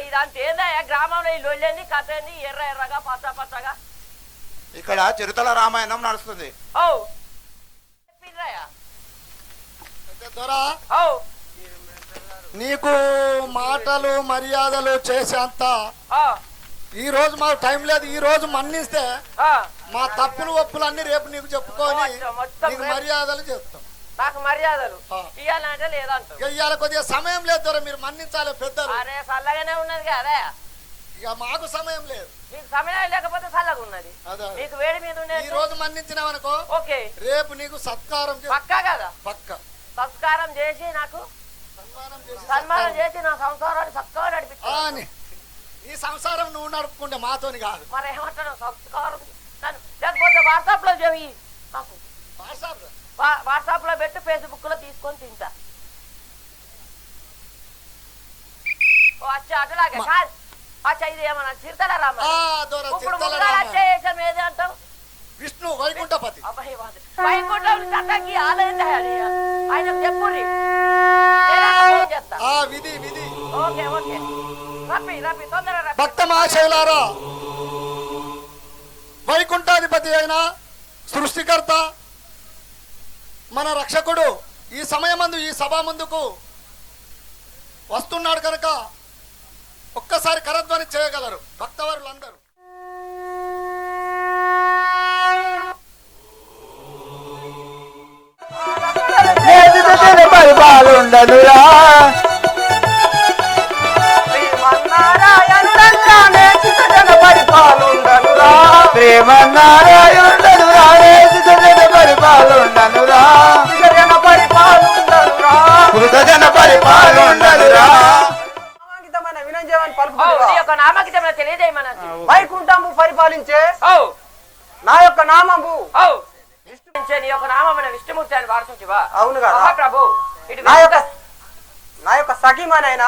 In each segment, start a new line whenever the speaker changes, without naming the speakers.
ఇదంతా ఏందయ్యా గ్రామంలో ఈ లొల్లేంది కథ ఏంది ఎర్ర ఎర్రగా పచ్చ పచ్చగా
ఇక్కడ చిరుతల రామాయణం నడుస్తుంది.
ఓ
దొరా నీకు మాటలు మర్యాదలు చేసేంత ఈ రోజు మాకు టైం లేదు. ఈ రోజు మన్నిస్తే మా తప్పులు ఒప్పులు అన్ని రేపు నీకు చెప్పుకొని నీకు మర్యాదలు చెప్తాం.
నాకు మర్యాదలు ఇయ్యాలంటే లేదంట.
ఇవాళ కొద్దిగా సమయం లేదు దొర, మీరు మన్నించాలి పెద్దలు.
అరే చల్లగానే ఉన్నది కదా,
ఇక మాకు సమయం లేదు.
నీకు సమయం లేకపోతే చల్లగా ఉన్నది, నీకు వేడి మీద ఉన్నది.
ఈ రోజు మన్నించినావనుకో
ఓకే,
రేపు నీకు సత్కారం
పక్కా కదా.
పక్క
సత్కారం చేసి నాకు సన్మానం చేసి నా సంసారాన్ని సత్కారం నడిపించాలి.
ఈ సంసారం నువ్వు నడుపుకుంటే మాతోని కాదు.
మరి ఏమంటాను సంస్కారం లేకపోతే వాట్సాప్ లో చెవి వాట్సాప్ లో పెట్టి ఫేస్బుక్ లో తీసుకొని తింటా. అచ్చా అట్లాగే కాదు. అచ్చా ఇది ఏమన్నా చిరుతల రామ ఇప్పుడు వచ్చేసాం ఏది అంటావు?
విష్ణు వైకుంఠపతి.
వైకుంఠం కథకి ఆలయం ఆయన చెప్పుర్రి.
విధి విధి.
ఓకే ఓకే రప్పి తొందరగా
భక్త మహాశైలారా, వైకుంఠాధిపతి అయిన సృష్టికర్త మన రక్షకుడు ఈ సమయమందు ఈ సభ ముందుకు వస్తున్నాడు కనుక ఒక్కసారి కరధ్వని చేయగలరు భక్తవరులందరూ.
పరిపాలుండదురా ప్రేమన్నారాయణుడనురా పరిపాలుండనురా కృతజన పరిపాలుండనురా.
వైకుంఠము పరిపాలించే నా యొక్క నామము
నీ యొక్క నామమైన విష్ణుమూర్తి అని వాడుతుంటివా?
అవును కదా
ప్రభు.
నా యొక్క సఖీమనైన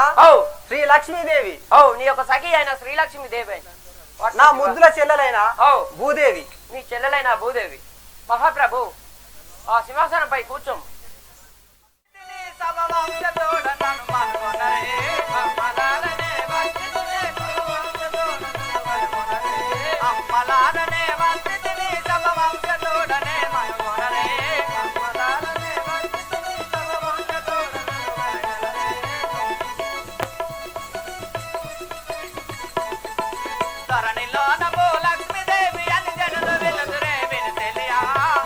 శ్రీ లక్ష్మీదేవి.
నీ యొక్క సఖి అయిన శ్రీలక్ష్మీదేవి.
నా ముద్దుల చెల్లెలైన భూదేవి.
నీ చెల్లెలైన భూదేవి. మహాప్రభు ఆ సింహాసనంపై కూర్చోం.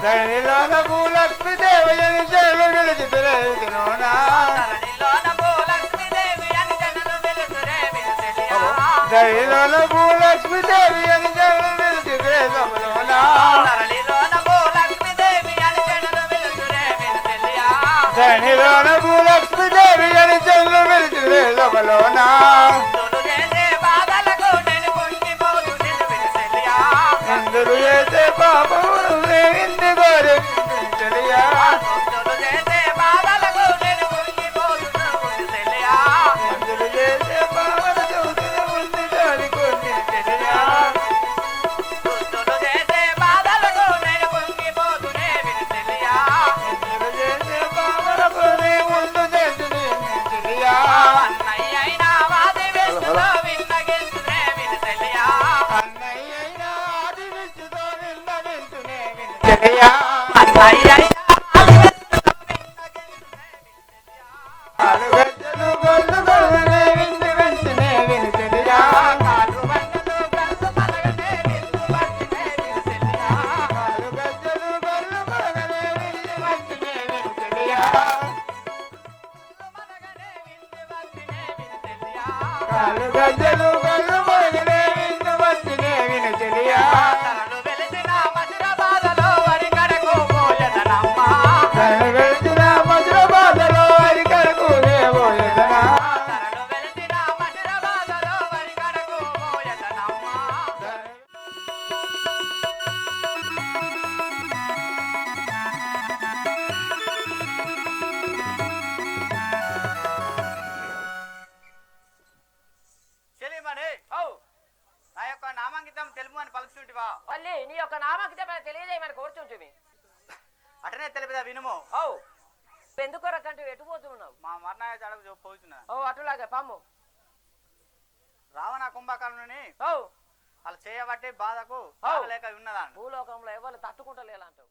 ధరణిలోన భూలక్ష్మీదేవి అని జనులు వెలుగుతురే వినునా. ధరణిలోన భూలక్ష్మీదేవి అని జనులు వెలుగుతురే సభలోనా. ధరణిలోన భూలక్ష్మీదేవి అని జనులు వెలుగుతురే సభలోనా. ఇందులు చేసే పాపము ఇంది గోరు తెలియా. ఇందులు చేసే పాపము ఉంది దాని కొన్ని తెలియా. ఇందులు చేసే పాపలకు ముందు చేసి తెలియా.
నీ యొక్క నామకితం తెలియజేయమని కోరుచుంటుంది.
అటనే తెలిపదా వినుము.
ఎందుకు రకంటే ఎటు పోతున్నావు?
మా మరణాయ పోతున్నా.
అటులాగా పాము
కుంభకర్ణుని
ఓ
వాళ్ళు చేయబట్టి బాధకు లేక ఉన్నదాన్ని
భూలోకంలో ఎవరు తట్టుకుంటలేలంటావు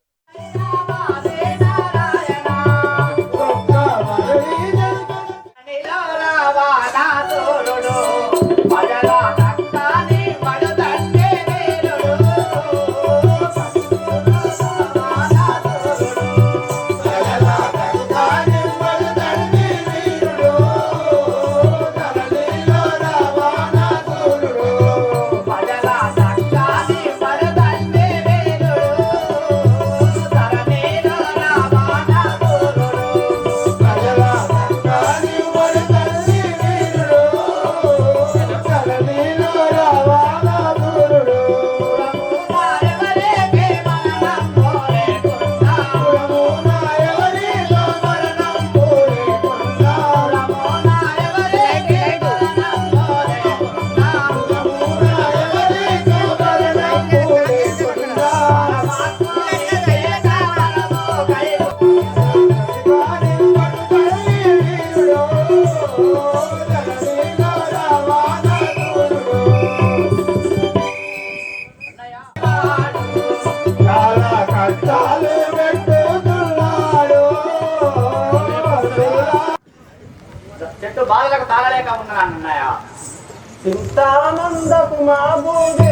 చెట్టు బాధలకు తాళలేక ఉన్నాను అన్నయ్య
చింతానందకు మా భూదే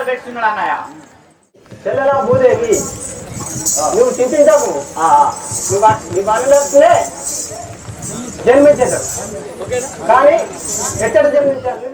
పెట్టుకున్నాడు అన్నయ్య
చెల్లెలా భూదేవి నువ్వు చింతించకు నీ బంధువులే జన్మించాడు కానీ ఎక్కడ జన్మించాడు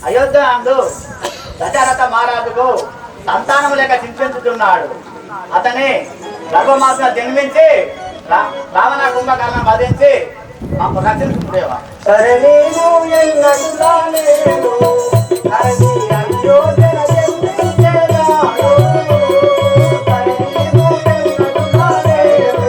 అయోధ్య అందు దశరథ మహారాజుకు సంతానం లేక చింతించుతున్నాడు. అతని గర్భమాసం జన్మించి రావణ కుంభకర్ణం వధించి మాకు రక్షించుకునేవా
సరే నీవు ఎన్నడులాలేను హరి అయోధ్యన జన్మించేదాడు సరే నీవు ఎన్నడులాలేను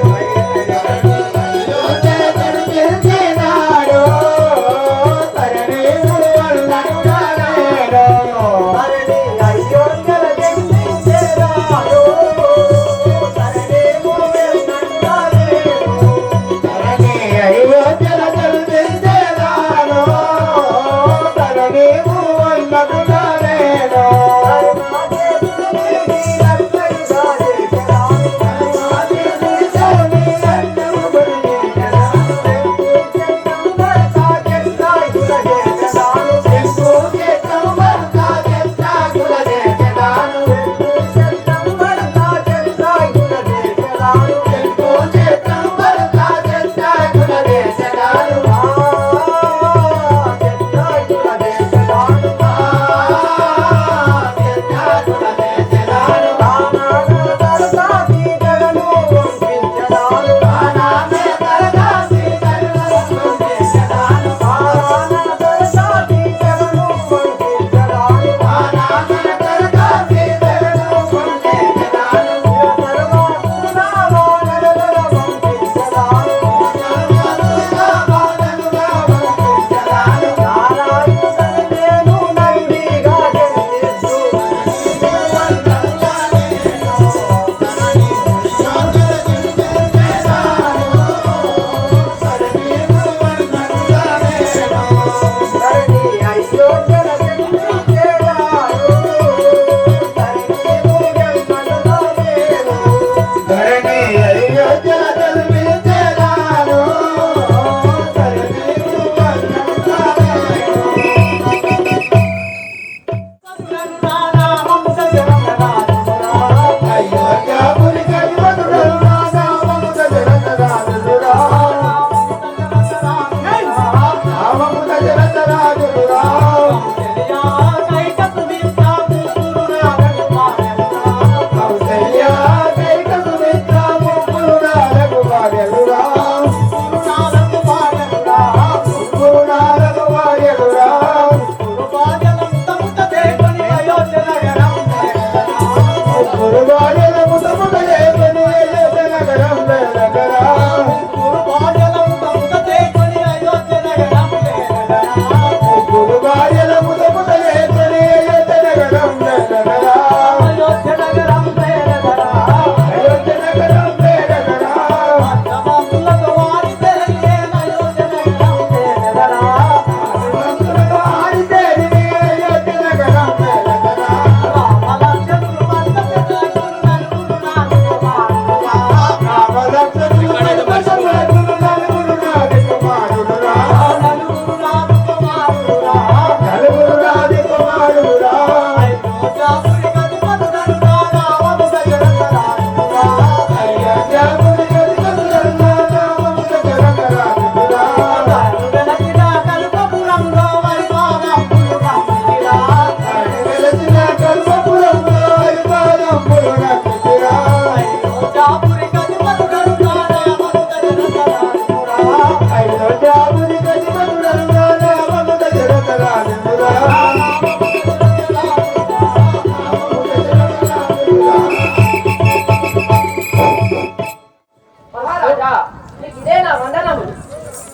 నేనా వందనములు.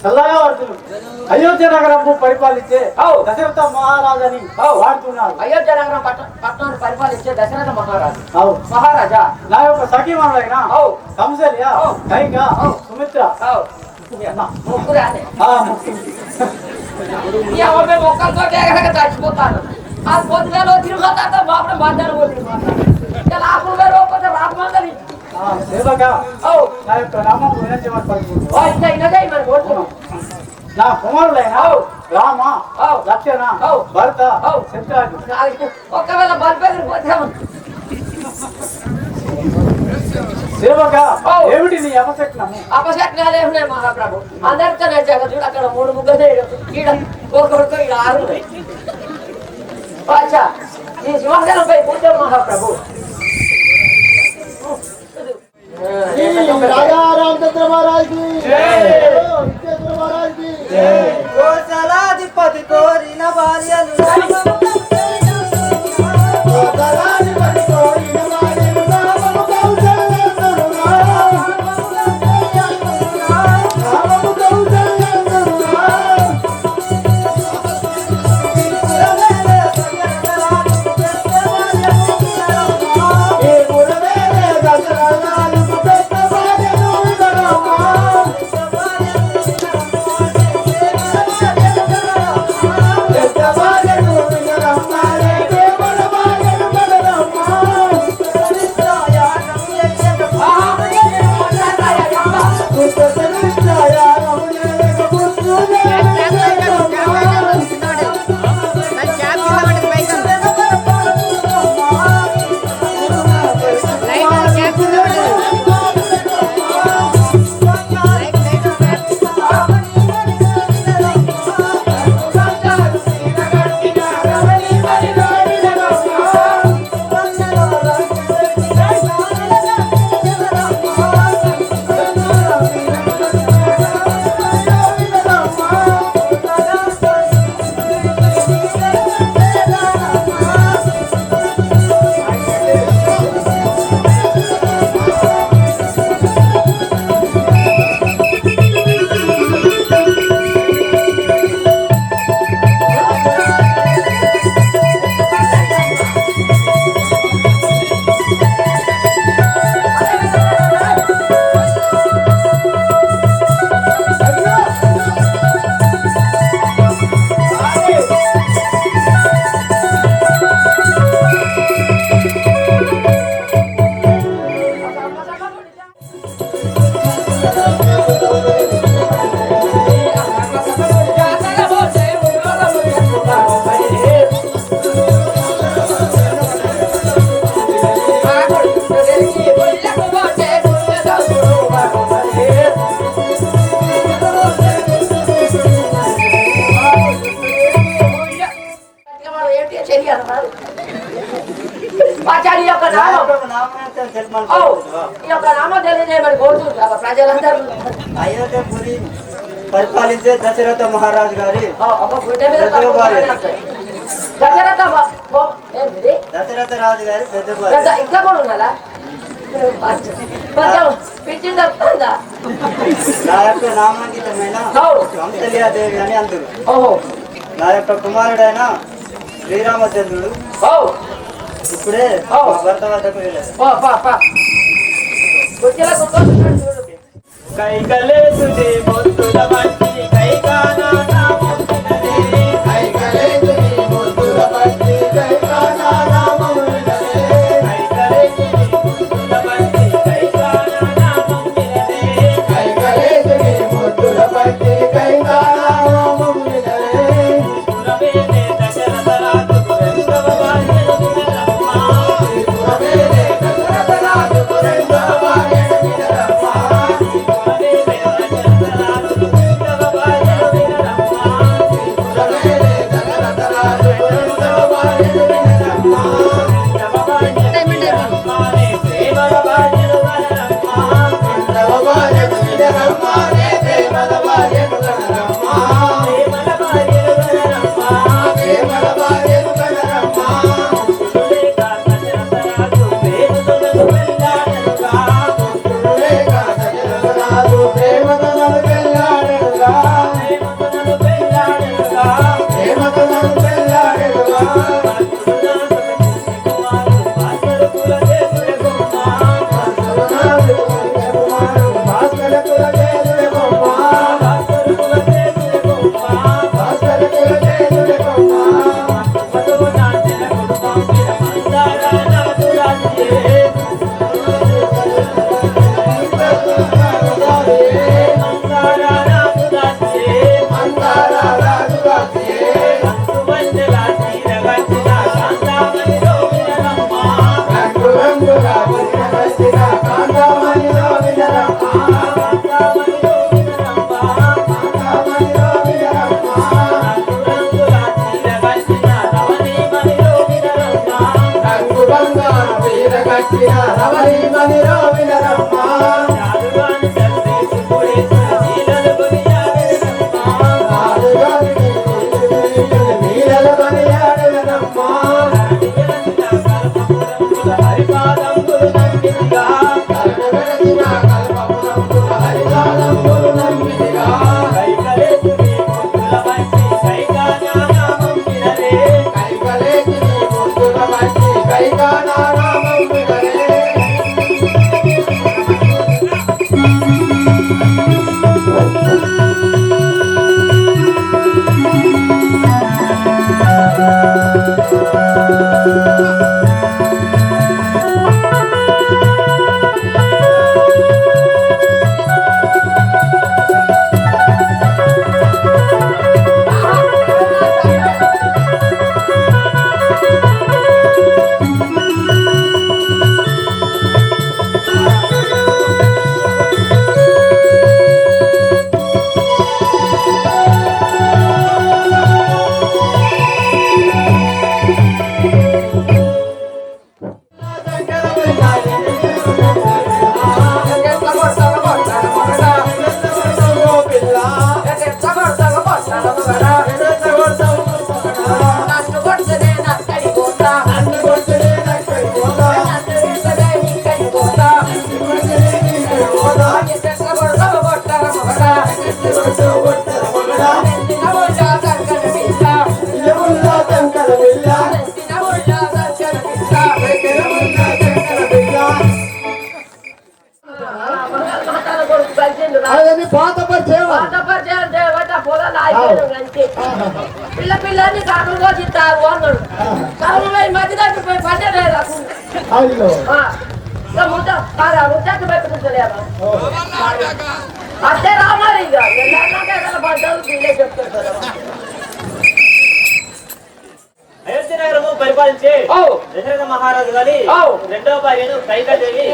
చల్లగా వాడుతున్నాడు. అయోధ్య నగరము పరిపాలించే దశరథ మహారాజని వాడుతున్నాడు.
అయోధ్య నగరం పట్టణాన్ని పరిపాలించే దశరథ మహారాజు.
అవు
మహారాజా
నా యొక్క సఖీమణులైన కంసల్య, కైక, సుమిత్ర
ముగ్గురు అనే
ముఖ్యం.
ఈ అమ్మాయి మొక్కలతో చచ్చిపోతాను. ఆ పొద్దులో తిరుగుతా బాబు మధ్యాహ్నం పోతే లాభం పోతే రాకమందని
సేవగా నా యొక్క నామం వినజీవన పలుకుతున్నాను. నా కుమారులైన రామ, లక్ష్మణ, భరత, శత్రుఘ్న.
ఒకవేళ బలిపేదలు పోతే
సేవగా ఏమిటి నీ అపశక్నము?
అపశక్నాలే ఉన్నాయి మహాప్రభు. అందరితో చూడు అక్కడ 3 ముగ్గురు ఈడ ఒకరితో ఈడ 6 ఉన్నాయి. అచ్చా ఈ సింహాసనంపై కూర్చోడు మహాప్రభు.
राजा रामचंद्र महाराज की रामचंद्र महाराज की
కోసలాధిపతి కోరిన భార్యలు
ప్రజలందరూ
పరిపాలించే దశరథ మహారాజు గారి దశరథ రాజు గారి పెద్ద
ఇంకా కూడా ఉన్నారా? పిచ్చింది చెప్తుందా?
నా యొక్క నామాంకితమైన కంసల్యాదేవి అని అందరు. నా యొక్క కుమారుడైన శ్రీరామచంద్రుడు ఇప్పుడే భర్త వద్దకు వెళ్ళారు. కైకలేసుదే బొత్తుల వంటి కైకానా
అదని పాత పరిచయం
పిల్ల పిల్లని కరువులో తింటారు అన్నాడు. కరువులో ఈ మధ్య దగ్గర పోయి పడ్డలేదు
అయ్యో
ముద్దకు పెట్టుకుంటలేదా అట్టే రావాలి ఇక పడ్డారు పిల్లే చెప్తారు.
అయోధ్య నగరము పరిపాలించే దశరథ మహారాజు గారి రెండవ భార్యను కైకదేవి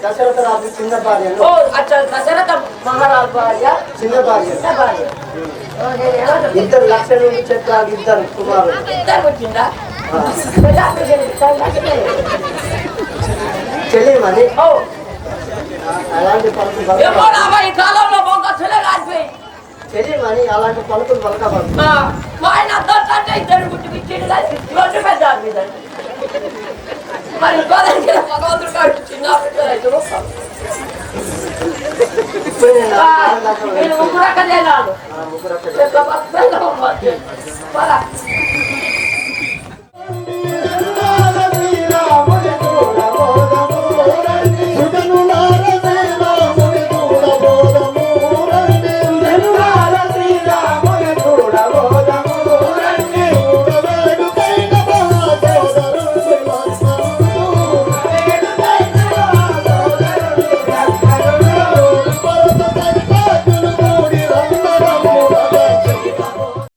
దశరథ రాజు చిన్న భార్య
దశరథ మహారాజు భార్య
చిన్న భార్య ఇద్దరు లక్షలు చెప్పారు ఇద్దరు కుమారులు
ఇద్దరు వచ్చిందా
తెలియమని అలాంటి పలుకులు
ఈ కాలంలో
తెలియమని అలాంటి పలుకులు పలకబడదు
మా ఆయన అర్థం ఇద్దరు గుర్తుపిచ్చింది రోడ్డు పెద్ద మీద మరి భగవంతుడు కాదు చిన్న ముగ్గురు అక్కడే